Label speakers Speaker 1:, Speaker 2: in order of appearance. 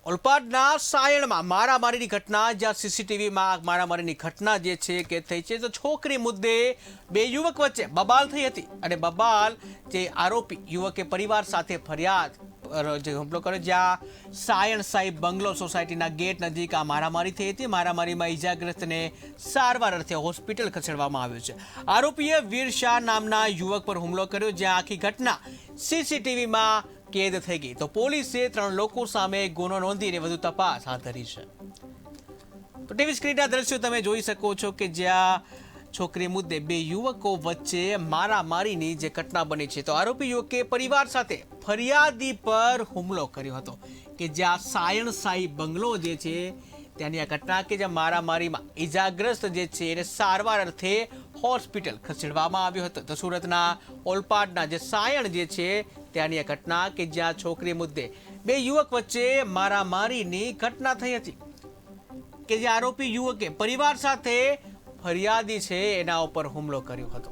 Speaker 1: ઓલપાડના સાયણમાં મારામારીની ઘટના, જ્યાં સીસીટીવીમાં મારામારીની ઘટના જે છે કે થઈ છે, તો છોકરી મુદ્દે બે યુવક વચ્ચે બબાલ થઈ હતી અને બબાલ જે આરોપી યુવકે પરિવાર સાથે ફરિયાદ જે હુમલો કર્યો, જ્યાં સાયણ સાહેબ બંગલો સોસાયટીના ગેટ નજીક આ મારામારી થઈ હતી. મારામારીમાં ઈજાગ્રસ્તને સારવાર અર્થે હોસ્પિટલ ખસેડવામાં આવ્યો છે. આરોપીએ વીર શાહ નામના યુવક પર હુમલો કર્યો, જ્યાં આખી ઘટના સીસીટીવીમાં કેદ થઈ ગઈ. તો પોલીસે 3 લોકો સામે ગુનો નોંધીને વધુ તપાસ હાથ ધરી છે. તો ટીવી સ્ક્રીનના દ્રશ્યો તમે જોઈ શકો છો કે જ્યાં છોકરી મુદ્દે બે યુવકો વચ્ચે મારામારીની જે ઘટના બની છે, તો આરોપી યુવકે પરિવાર સાથે ફરિયાદી પર હુમલો કર્યો હતો કે જ્યાં સાયણ સાઈ બંગલો જે છે ત્યાંની આ ઘટના કે જ્યાં મારામારીમાં ઈજાગ્રસ્ત જે છે એને સારવાર અર્થે હોસ્પિટલ ખસેડવામાં આવ્યો હતો. તો સુરતના ઓલપાડના જે સાયણ જે છે ત્યાંની આ ઘટના કે જ્યાં છોકરી મુદ્દે બે યુવક વચ્ચે મારામારીની ઘટના થઈ હતી કે જે આરોપી યુવકે પરિવાર સાથે ફરિયાદી છે એના ઉપર હુમલો કર્યો હતો.